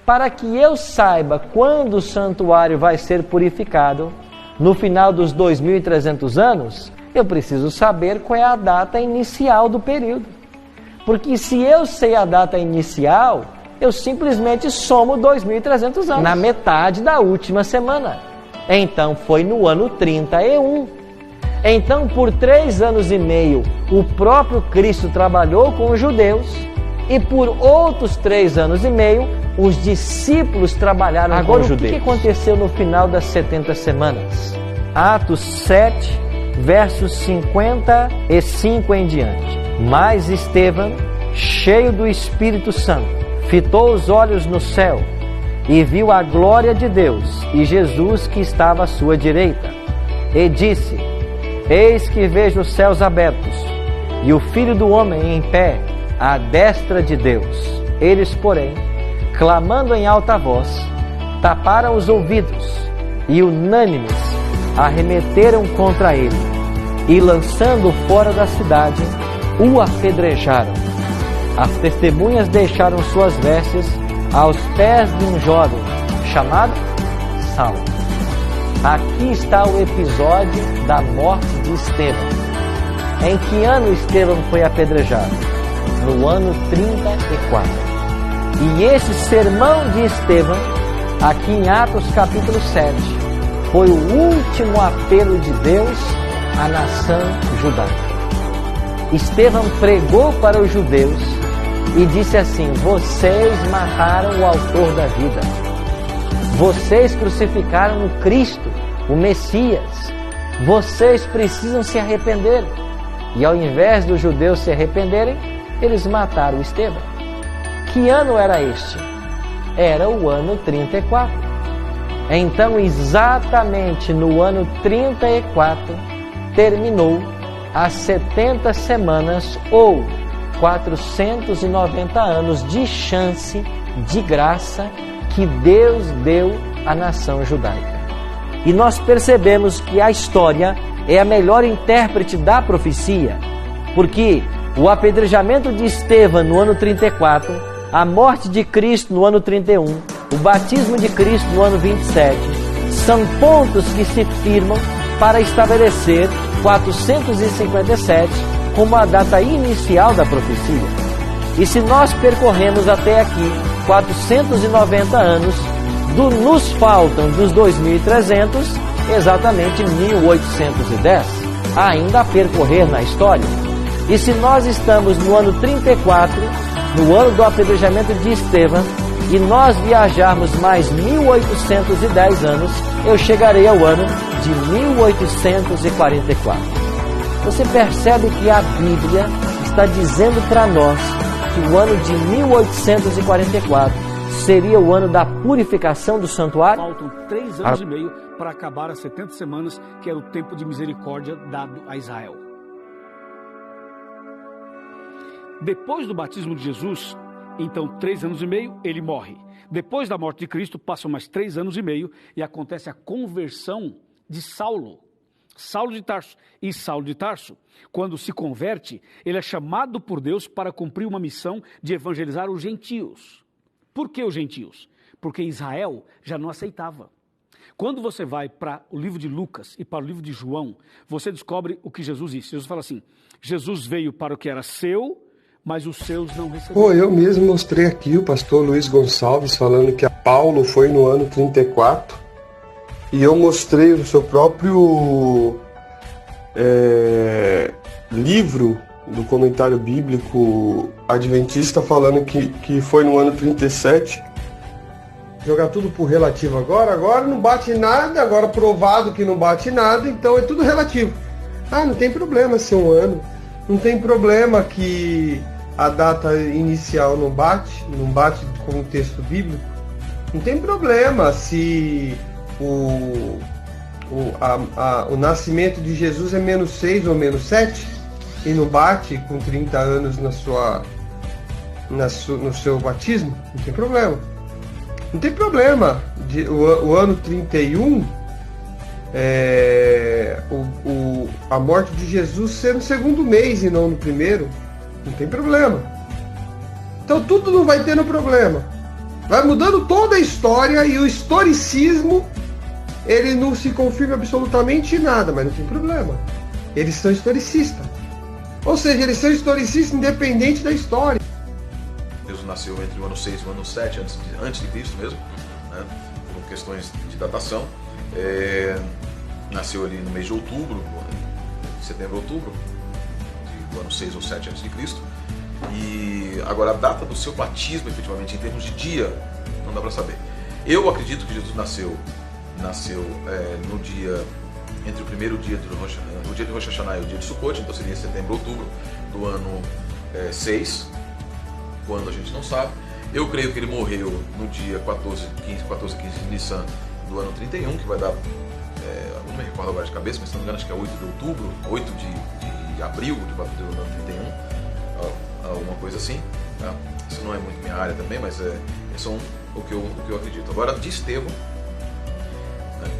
Para que eu saiba quando o santuário vai ser purificado, no final dos 2.300 anos, eu preciso saber qual é a data inicial do período. Porque se eu sei a data inicial, eu simplesmente somo 2.300 anos, na metade da última semana. Então foi no ano 31. Então, por 3 anos e meio, o próprio Cristo trabalhou com os judeus, e por outros 3 anos e meio, os discípulos trabalharam com os judeus. Agora, o que aconteceu no final das 70 semanas? Atos 7, versos 55 em diante. Mas Estevão, cheio do Espírito Santo, fitou os olhos no céu e viu a glória de Deus e Jesus que estava à sua direita. E disse: Eis que vejo os céus abertos e o Filho do Homem em pé à destra de Deus. Eles, porém, clamando em alta voz, taparam os ouvidos e, unânimes, arremeteram contra ele e, lançando-o fora da cidade, o apedrejaram. As testemunhas deixaram suas vestes aos pés de um jovem chamado Saulo. Aqui está o episódio da morte de Estevão. Em que ano Estevão foi apedrejado? No ano 34. E esse sermão de Estevão, aqui em Atos capítulo 7, foi o último apelo de Deus à nação judaica. Estevão pregou para os judeus e disse assim: vocês mataram o autor da vida. Vocês crucificaram o Cristo, o Messias. Vocês precisam se arrepender. E ao invés dos judeus se arrependerem, eles mataram Estevão. Que ano era este? Era o ano 34. Então, exatamente no ano 34, terminou as 70 semanas ou 490 anos de chance, de graça, que Deus deu à nação judaica. E nós percebemos que a história é a melhor intérprete da profecia, porque o apedrejamento de Estevão no ano 34, a morte de Cristo no ano 31, o batismo de Cristo no ano 27, são pontos que se firmam para estabelecer 457 como a data inicial da profecia. E se nós percorremos até aqui 490 anos, nos faltam dos 2.300 exatamente 1.810 ainda a percorrer na história. E se nós estamos no ano 34, no ano do apedrejamento de Estevão, e nós viajarmos mais 1.810 anos, eu chegarei ao ano de 1844. Você percebe que a Bíblia está dizendo para nós que o ano de 1844 seria o ano da purificação do santuário? Faltam 3 anos e meio para acabar as 70 semanas, que era o tempo de misericórdia dado a Israel. Depois do batismo de Jesus, então 3 anos e meio, ele morre. Depois da morte de Cristo, passam mais 3 anos e meio e acontece a conversão de Saulo. Saulo de Tarso. E Saulo de Tarso, quando se converte, ele é chamado por Deus para cumprir uma missão de evangelizar os gentios. Por que os gentios? Porque Israel já não aceitava. Quando você vai para o livro de Lucas e para o livro de João, você descobre o que Jesus disse. Jesus fala assim: Jesus veio para o que era seu, mas os seus não receberam. Eu mesmo mostrei aqui o pastor Luiz Gonçalves falando que a Paulo foi no ano 34, e eu mostrei o seu próprio livro do comentário bíblico adventista falando que foi no ano 37. Jogar tudo por relativo agora não bate nada, agora provado que não bate nada, então é tudo relativo. Não tem problema ser um ano, não tem problema que a data inicial não bate com o texto bíblico, não tem problema se o nascimento de Jesus é -6 ou -7 e não bate com 30 anos no seu batismo, não tem problema. Não tem problema o ano 31, a morte de Jesus ser no segundo mês e não no primeiro, não tem problema. Então tudo não vai ter no problema. Vai mudando toda a história e o historicismo, ele não se confirma absolutamente nada, mas não tem problema. Eles são historicistas. Ou seja, eles são historicistas independente da história. Jesus nasceu entre o ano 6 e o ano 7 antes de Cristo mesmo, né? Por questões de datação. Nasceu ali no mês de outubro, setembro, outubro, do ano 6 ou 7 antes de Cristo. E agora a data do seu batismo, efetivamente, em termos de dia, não dá para saber. Eu acredito que Jesus nasceu no dia, entre o primeiro dia do o dia de Rosh Hashanah e o dia de Sukkot, então seria setembro, outubro do ano 6, quando a gente não sabe. Eu creio que ele morreu no dia 14, 15 de Nissan do ano 31, que vai dar, não me recordo agora de cabeça, mas se não me engano acho que é 8 de outubro, 8 de abril do ano 31, alguma coisa assim. Tá? Isso não é muito minha área também, mas são o que eu acredito. Agora, de Estevão,